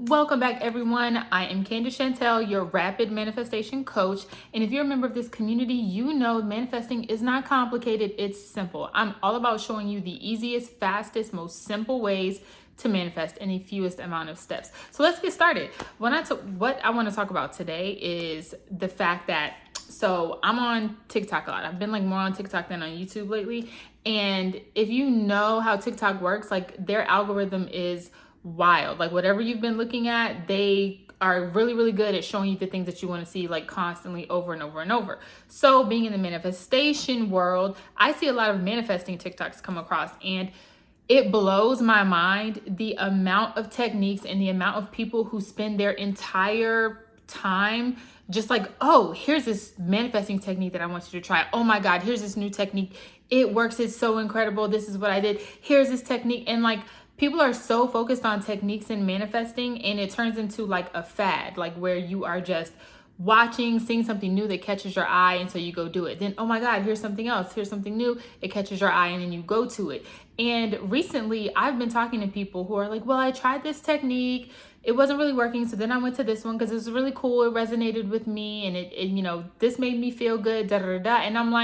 Welcome back, everyone. I am Candace, your rapid manifestation coach. And if you're a member of this community, you know manifesting is not complicated, it's simple. I'm all about showing you the easiest, fastest, most simple ways to manifest in the fewest amount of steps. So let's get started. What I want to talk about today is the fact that, so I'm on TikTok a lot. I've been more on TikTok than on YouTube lately. And if you know how TikTok works, their algorithm is wild. Whatever you've been looking at, they are really, really good at showing you the things that you want to see constantly over and over and over. So being in the manifestation world, I see a lot of manifesting TikToks come across, and it blows my mind the amount of techniques and the amount of people who spend their entire time just oh, here's this manifesting technique that I want you to try. Oh my God, here's this new technique. It works. It's so incredible. This is what I did. Here's this technique. And people are so focused on techniques and manifesting, and it turns into a fad, where you are just watching, seeing something new that catches your eye, and so you go do it. Then, oh my God, here's something else. Here's something new. It catches your eye, and then you go to it. And recently, I've been talking to people who are well, I tried this technique. It wasn't really working. So then I went to this one because it was really cool. It resonated with me, and it this made me feel good, da da da. And I'm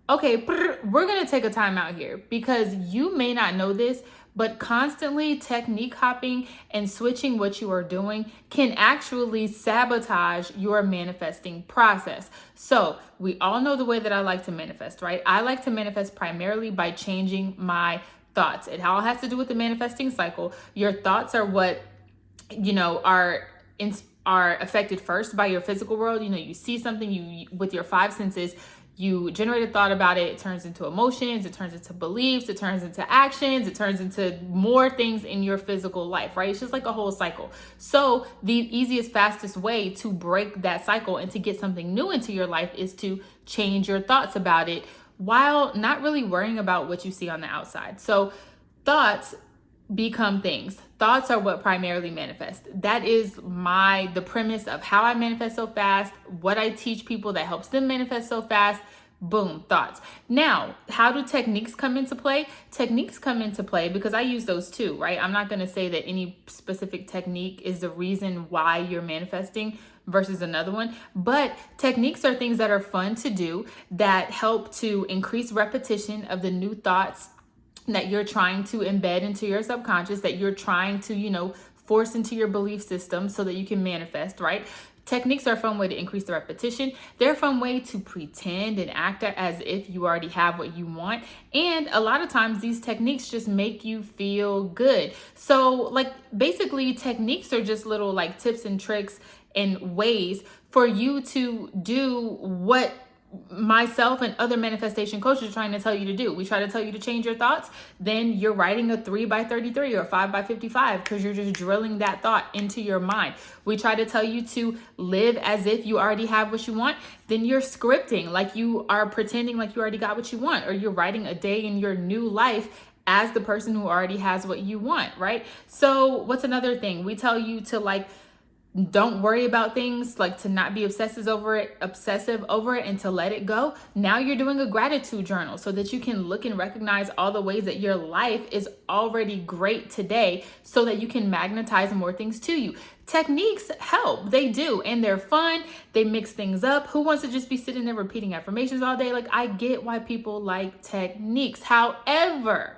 okay, we're going to take a time out here, because you may not know this, but constantly technique hopping and switching what you are doing can actually sabotage your manifesting process. So we all know the way that I like to manifest, right? I like to manifest primarily by changing my thoughts. It all has to do with the manifesting cycle. Your thoughts are what, are affected first by your physical world. You see something, you with your five senses, you generate a thought about it, it turns into emotions, it turns into beliefs, it turns into actions, it turns into more things in your physical life, right? It's just a whole cycle. So the easiest, fastest way to break that cycle and to get something new into your life is to change your thoughts about it while not really worrying about what you see on the outside. So thoughts become things. Thoughts are what primarily manifest. That is the premise of how I manifest so fast, what I teach people that helps them manifest so fast. Boom, thoughts. Now, how do techniques come into play? Techniques come into play because I use those too, right? I'm not going to say that any specific technique is the reason why you're manifesting versus another one, but techniques are things that are fun to do that help to increase repetition of the new thoughts that you're trying to embed into your subconscious, that you're trying to, force into your belief system so that you can manifest, right? Techniques are a fun way to increase the repetition. They're a fun way to pretend and act as if you already have what you want. And a lot of times these techniques just make you feel good. So basically techniques are just little tips and tricks and ways for you to do what myself and other manifestation coaches are trying to tell you to do. We try to tell you to change your thoughts, then you're writing a 3x33 or 5x55 because you're just drilling that thought into your mind. We try to tell you to live as if you already have what you want, then you're scripting, you are pretending like you already got what you want, or you're writing a day in your new life as the person who already has what you want, right? So what's another thing? We tell you to don't worry about things, to not be obsessive over it, and to let it go. Now you're doing a gratitude journal so that you can look and recognize all the ways that your life is already great today so that you can magnetize more things to you. Techniques help. They do. And they're fun. They mix things up. Who wants to just be sitting there repeating affirmations all day? I get why people like techniques. However,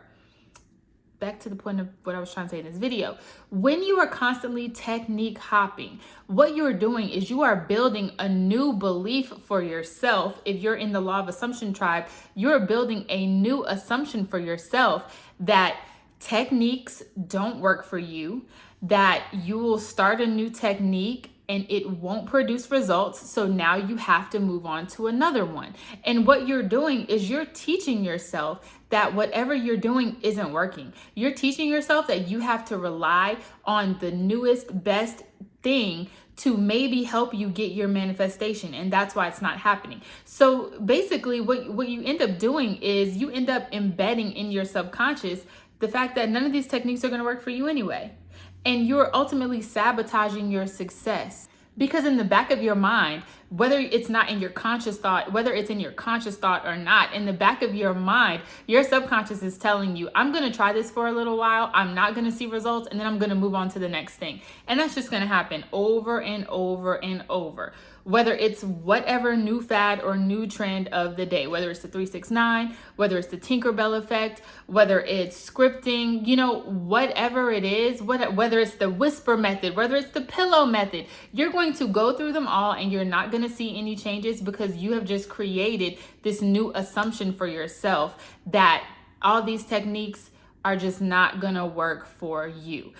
back to the point of what I was trying to say in this video. When you are constantly technique hopping, what you're doing is you are building a new belief for yourself. If you're in the law of assumption tribe, you're building a new assumption for yourself that techniques don't work for you, that you will start a new technique and it won't produce results. So now you have to move on to another one. And what you're doing is you're teaching yourself that whatever you're doing isn't working. You're teaching yourself that you have to rely on the newest, best thing to maybe help you get your manifestation. And that's why it's not happening. So basically what you end up doing is you end up embedding in your subconscious the fact that none of these techniques are going to work for you anyway. And you're ultimately sabotaging your success. Because in the back of your mind, whether it's not in your conscious thought, whether it's in your conscious thought or not, in the back of your mind, your subconscious is telling you, I'm going to try this for a little while. I'm not going to see results, and then I'm going to move on to the next thing. And that's just going to happen over and over and over. Whether it's whatever new fad or new trend of the day, whether it's the 3-6-9, whether it's the Tinkerbell effect, whether it's scripting, you know, whatever it is, whether it's the whisper method, whether it's the pillow method, you're going to go through them all and you're not going to see any changes because you have just created this new assumption for yourself that all these techniques are just not going to work for you.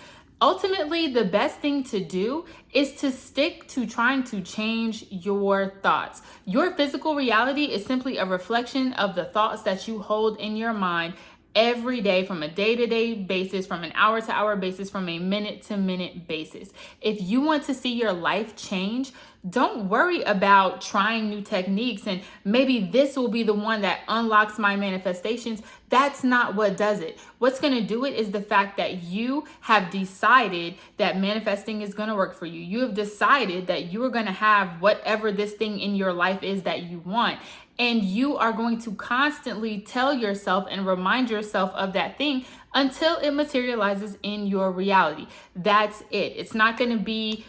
Ultimately, the best thing to do is to stick to trying to change your thoughts. Your physical reality is simply a reflection of the thoughts that you hold in your mind every day, from a day-to-day basis, from an hour-to-hour basis, from a minute-to-minute basis. If you want to see your life change, don't worry about trying new techniques and maybe this will be the one that unlocks my manifestations. That's not what does it. What's going to do it is the fact that you have decided that manifesting is going to work for you. You have decided that you are going to have whatever this thing in your life is that you want. And you are going to constantly tell yourself and remind yourself of that thing until it materializes in your reality. That's it. It's not going to be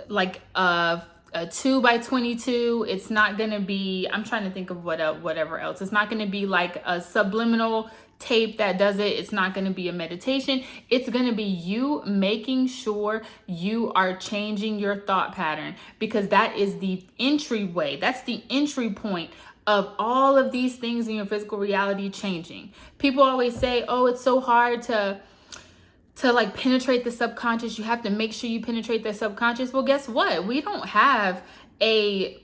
like a 2x22. It's not going to be, I'm trying to think of whatever else. It's not going to be like a subliminal tape that does it. It's not going to be a meditation. It's going to be you making sure you are changing your thought pattern, because that is the entryway. That's the entry point of all of these things in your physical reality changing. People always say, oh, it's so hard to like penetrate the subconscious. You have to make sure you penetrate the subconscious. Well, guess what? We don't have a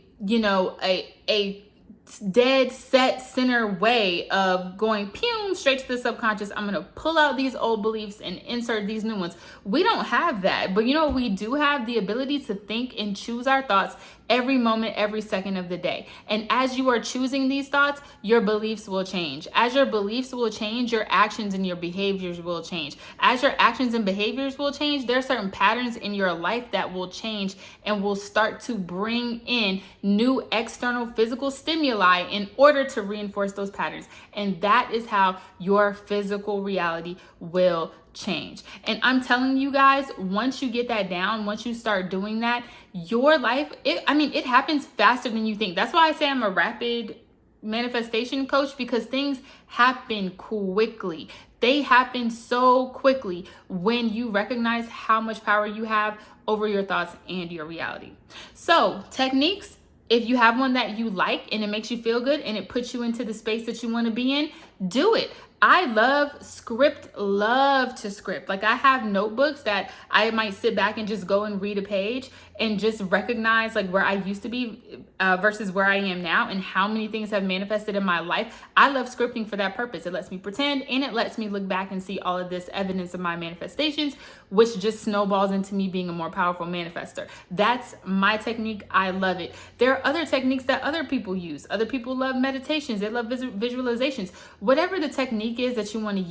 dead set center way of going pew straight to the subconscious. I'm going to pull out these old beliefs and insert these new ones. We don't have that. But you know, we do have the ability to think and choose our thoughts every moment, every second of the day. And as you are choosing these thoughts, your beliefs will change. As your beliefs will change, your actions and your behaviors will change. As your actions and behaviors will change, there are certain patterns in your life that will change and will start to bring in new external physical stimuli in order to reinforce those patterns. And that is how your physical reality will change. And I'm telling you guys, once you get that down, once you start doing that, your life, it happens faster than you think. That's why I say I'm a rapid manifestation coach, because things happen quickly. They happen so quickly when you recognize how much power you have over your thoughts and your reality. So, techniques, if you have one that you like and it makes you feel good and it puts you into the space that you want to be in, do it. I love to script. Like, I have notebooks that I might sit back and just go and read a page and just recognize like where I used to be versus where I am now and how many things have manifested in my life. I love scripting for that purpose. It lets me pretend and it lets me look back and see all of this evidence of my manifestations, which just snowballs into me being a more powerful manifester. That's my technique. I love it. There are other techniques that other people use. Other people love meditations. They love visualizations. Whatever the technique is that you want to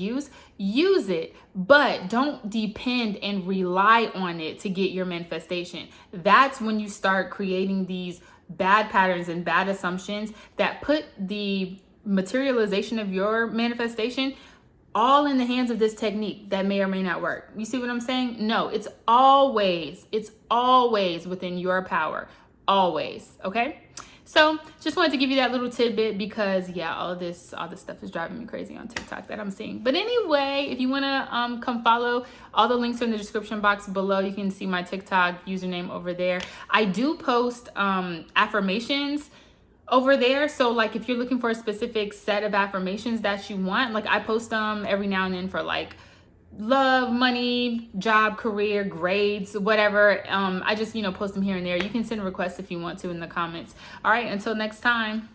use it, but don't depend and rely on it to get your manifestation. That's when you start creating these bad patterns and bad assumptions that put the materialization of your manifestation all in the hands of this technique that may or may not work. You see what I'm saying? No, it's always within your power. Always. Okay? So just wanted to give you that little tidbit because all this stuff is driving me crazy on TikTok that I'm seeing. But anyway, if you want to come follow, all the links are in the description box below. You can see my TikTok username over there. I do post affirmations over there. So like if you're looking for a specific set of affirmations that you want, like I post them every now and then for like love, money, job, career, grades, whatever. I just, post them here and there. You can send requests if you want to in the comments. All right, until next time.